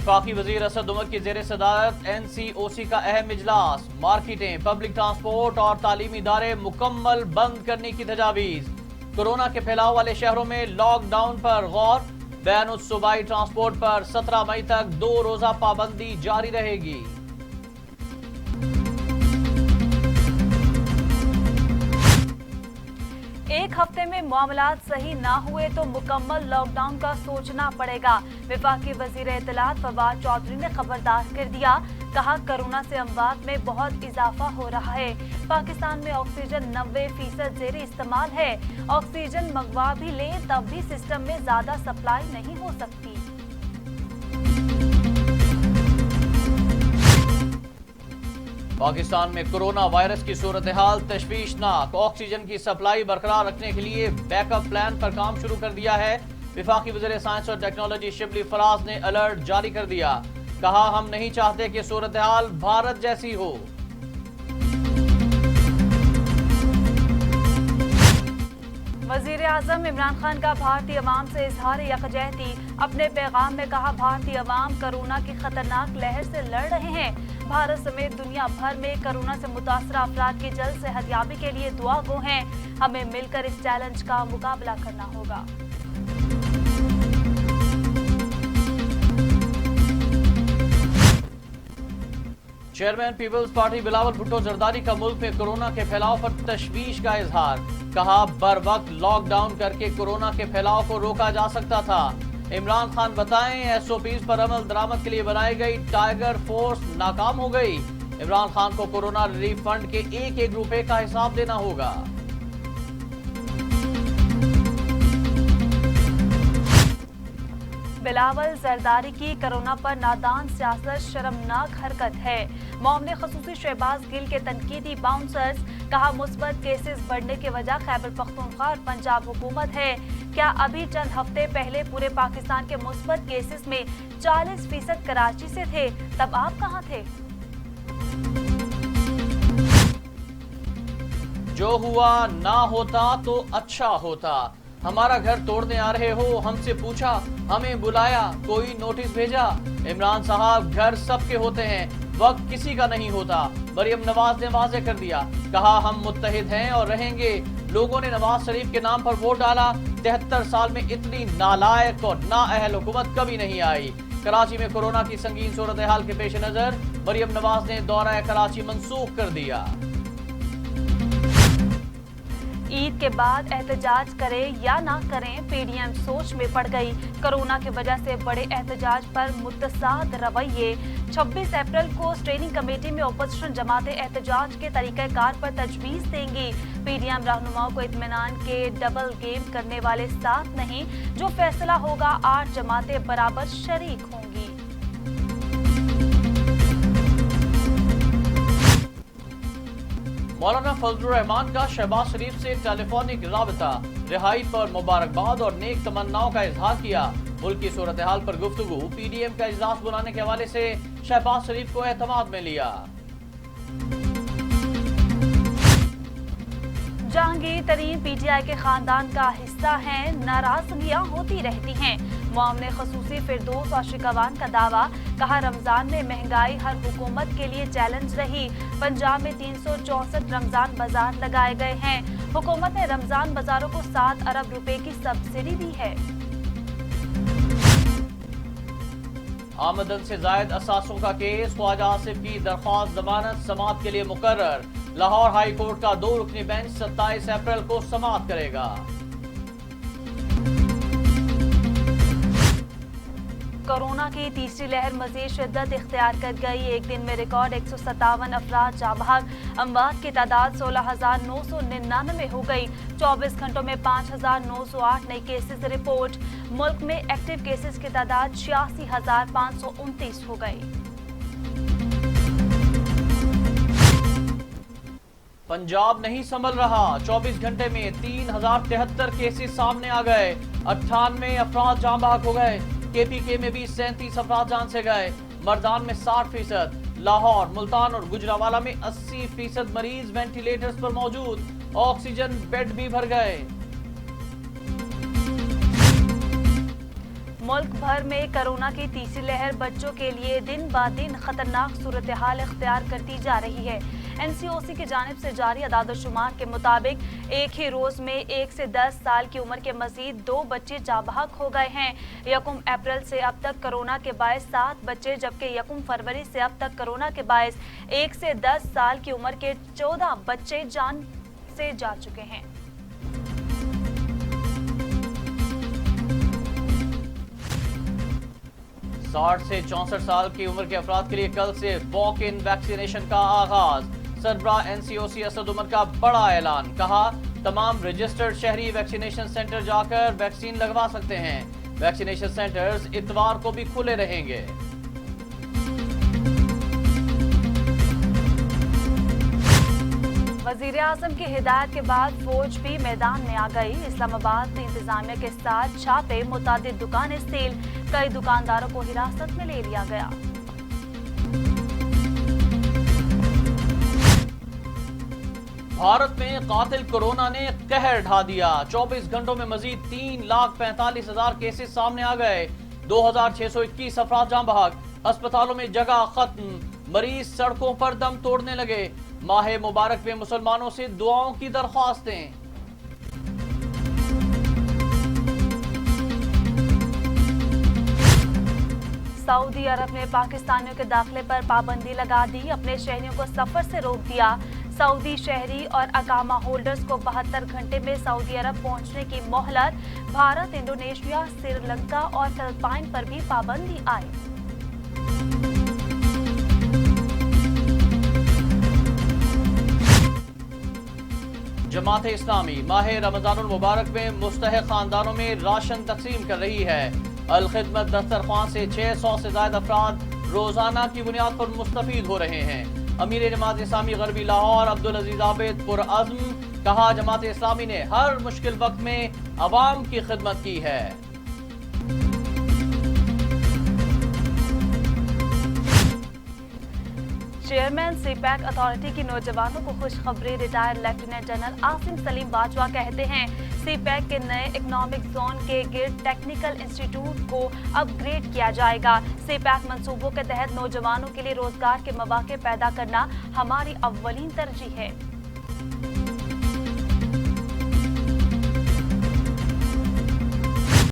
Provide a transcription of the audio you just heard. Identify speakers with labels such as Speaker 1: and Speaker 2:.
Speaker 1: वफाकी वजीर असद उमर की जेर सदारत NCOC का अहम इजलास। मार्केटें, पब्लिक ट्रांसपोर्ट और तालीमी इदारे मुकम्मल बंद करने की तजावीज। कोरोना के फैलाव वाले शहरों में लॉकडाउन पर गौर। बैन सूबाई ट्रांसपोर्ट पर 17 मई तक 2 रोजा पाबंदी जारी रहेगी।
Speaker 2: एक हफ्ते में मामलात सही ना हुए तो मुकम्मल लॉकडाउन का सोचना पड़ेगा। वफाकी वजीर इत्तलात फवाद चौधरी ने खबरदार कर दिया। कहा, कोरोना से अमवात में बहुत इजाफा हो रहा है। पाकिस्तान में ऑक्सीजन 90% जेरी इस्तेमाल है। ऑक्सीजन मंगवा भी ले तब भी सिस्टम में ज्यादा सप्लाई नहीं हो सकती।
Speaker 1: पाकिस्तान में कोरोना वायरस की सूरत हाल तशवीशनाक। ऑक्सीजन की सप्लाई बरकरार रखने के लिए बैकअप प्लान पर काम शुरू कर दिया है। वफाकी वज़ीर साइंस और टेक्नोलॉजी शिबली फराज ने अलर्ट जारी कर दिया। कहा, हम नहीं चाहते कि सूरत हाल भारत जैसी हो।
Speaker 2: वजीर आजम इमरान खान का भारतीय अवाम से इजहार यकजहती। अपने पैगाम में कहा, भारतीय अवाम कोरोना की खतरनाक लहर से लड़ रहे हैं। भारत समेत दुनिया भर में कोरोना से मुतासरा अफराद की जल्द सेहतयाबी के लिए दुआ गो हैं। हमें मिलकर इस चैलेंज का मुकाबला करना होगा।
Speaker 1: Chairman Peoples Party Bilawal Bhutto Zardari का मुल्क में कोरोना के फैलाव पर तशवीश का इजहार। कहा, बर वक्त लॉकडाउन करके कोरोना के फैलाव को रोका जा सकता था। इमरान खान बताएं, SOPs पर अमल दरामद के लिए बनाई गई टाइगर फोर्स नाकाम हो गई। इमरान खान को कोरोना रिलीफ फंड के एक रुपए का हिसाब देना होगा।
Speaker 2: बिलावल जरदारी की कोरोना पर नादान सियासत शर्मनाक हरकत है। मामले खसूसी शहबाज गिल के तनकीदी बाउंसर्स। कहा, मुस्बत केसेस बढ़ने की वजह खैबर पख्तूनख्वा और पंजाब हुकूमत है। क्या अभी चंद हफ्ते पहले पूरे पाकिस्तान के मुस्बत केसेस में 40% कराची से थे, तब आप कहां थे?
Speaker 1: जो हुआ ना होता तो अच्छा होता। हमारा घर तोड़ने आ रहे हो, हमसे पूछा, हमें बुलाया, कोई नोटिस भेजा। इमरान साहब, घर सबके होते हैं, वक्त किसी का नहीं होता। मरियम नवाज ने वाज़ेह कर दिया। कहा, हम मुत्तहिद हैं और रहेंगे। लोगों ने नवाज शरीफ के नाम पर वोट डाला। 73 साल में इतनी नालायक और नाअहल हुकूमत कभी नहीं आई। कराची में कोरोना की संगीन सूरत हाल के पेश नजर मरियम नवाज ने दौरा कराची मंसूख कर दिया।
Speaker 2: ईद के बाद एहतजाज करें या ना करें, PDM सोच में पड़ गई। कोरोना की वजह से बड़े एहतजाज पर मुतसाद रवैये। 26 अप्रैल को स्टैंडिंग कमेटी में अपोजिशन जमातें एहतजाज के तरीक़ाकार पर तजवीज़ देंगी। PDM रहनुमाओं को इत्मीनान के डबल गेम करने वाले साथ नहीं। जो फैसला होगा 8 जमातें बराबर शरीक होंगी।
Speaker 1: मौलाना फजलुर रहमान का शहबाज शरीफ से टेलीफोनिक राबता। रिहाई पर मुबारकबाद और नेक तमन्नाओं का इजहार किया। मुल्क की सूरत हाल पर गुफ्तगू। PDM का इजलास बुलाने के हवाले से शहबाज शरीफ को एतमाद में लिया।
Speaker 2: जहांगीर तरीन PTI के खानदान का हिस्सा हैं। नाराजगियां होती रहती हैं। मामले खसूसी फिरदौस और शिकवान का दावा। कहा, रमजान में महंगाई हर हुकूमत के लिए चैलेंज रही। पंजाब में 364 रमजान बाजार लगाए गए हैं। हुकूमत ने रमजान बाजारों को 7 अरब रुपए की सब्सिडी दी है।
Speaker 1: आमदन से जायद असासों का केस। ख्वाजा आसिफ की दरख्वास्त जमानत समाअत के लिए मुकर्रर। लाहौर हाई कोर्ट का 2 रुकनी बेंच 27 अप्रैल को समाअत करेगा।
Speaker 2: कोरोना की तीसरी लहर मजीद शिद्दत इख्तियार कर गई। एक दिन में रिकॉर्ड 157 अफराद जाँ बहक। अमवात की तादाद 16,999 हो गई। 24 घंटों में 5,908 नए केसेस रिपोर्ट। मुल्क में एक्टिव केसेस की तादाद 86,529 हो गई।
Speaker 1: पंजाब नहीं संभल रहा। 24 घंटे में 3,073 केसेस सामने आ गए। 98 अफराद जाँ बहक हो गए। KPK में भी 37 अफराद जान से गए। मर्दान में 60%, लाहौर, मुल्तान और गुजरावाला में 80% मरीज वेंटिलेटर्स पर मौजूद। ऑक्सीजन बेड भी भर गए।
Speaker 2: मुल्क भर में कोरोना की तीसरी लहर बच्चों के लिए दिन ब दिन खतरनाक सूरत हाल इख्तियार करती जा रही है। एनसीओसी की जानिब से जारी अदाद-ओ-शुमार के मुताबिक एक ही रोज में 1 से 10 साल की उम्र के मजीद 2 बच्चे जाँ बहक हो गए हैं। 1 अप्रैल से अब तक कोरोना के बायस 7 बच्चे, जबकि 1 फरवरी से अब तक कोरोना के बायस 1 से 10 साल की उम्र के 14 बच्चे जान से जा चुके हैं।
Speaker 1: साठ से 64 साल की उम्र के अफराद के लिए कल से वॉक इन वैक्सीनेशन का आगाज। सरबराह एनसीओसी असद उमर का बड़ा ऐलान, कहा तमाम रजिस्टर्ड शहरी वैक्सीनेशन सेंटर जाकर वैक्सीन लगवा सकते हैं। वैक्सीनेशन सेंटर्स इतवार को भी खुले रहेंगे।
Speaker 2: वजीर आजम की हिदायत के बाद फौज भी मैदान में आ गई। इस्लामाबाद में इंतजामिया के साथ छापे, मुतादिद दुकानें सील, कई दुकानदारों को हिरासत में ले लिया गया।
Speaker 1: भारत में कातिल कोरोना ने कहर ढा दिया। 24 घंटों में मजीद 3,45,000 केसेस सामने आ गए। 2,621 अफराद जाँ बहक। अस्पतालों में जगह खत्म, मरीज सड़कों पर दम तोड़ने लगे। माह मुबारक में मुसलमानों से दुआओं की दरख्वास्तें।
Speaker 2: सऊदी अरब ने पाकिस्तानियों के दाखिले पर पाबंदी लगा दी, अपने शहरियों को सफर से रोक दिया। सऊदी शहरी और अकामा होल्डर्स को 72 घंटे में सऊदी अरब पहुंचने की मोहलत। भारत, इंडोनेशिया, श्रीलंका और फिलिपाइन पर भी पाबंदी आई।
Speaker 1: जमात इस्लामी माह रमजानुल मुबारक में मुस्तहिक खानदानों में राशन तकसीम कर रही है। अल खिदमत दस्तरख्वान से 600 से ज्यादा अफराद रोजाना की बुनियाद पर मुस्तफीद हो रहे हैं। अमीर जमात इस्लामी गरबी लाहौर अब्दुल अजीज आबिद पुरअज़्म, कहा जमात इस्लामी ने हर मुश्किल वक्त में अवाम की खिदमत की है।
Speaker 2: चेयरमैन सीपैक अथॉरिटी की नौजवानों को खुशखबरी। Retired lieutenant general Asim Salim Bajwa कहते हैं सीपैक के नए इकोनॉमिक जोन के गिर्द टेक्निकल इंस्टीट्यूट को अपग्रेड किया जाएगा। सीपैक मंसूबों के तहत नौजवानों के लिए रोजगार के मौके पैदा करना हमारी अव्वलीन तरजीह है।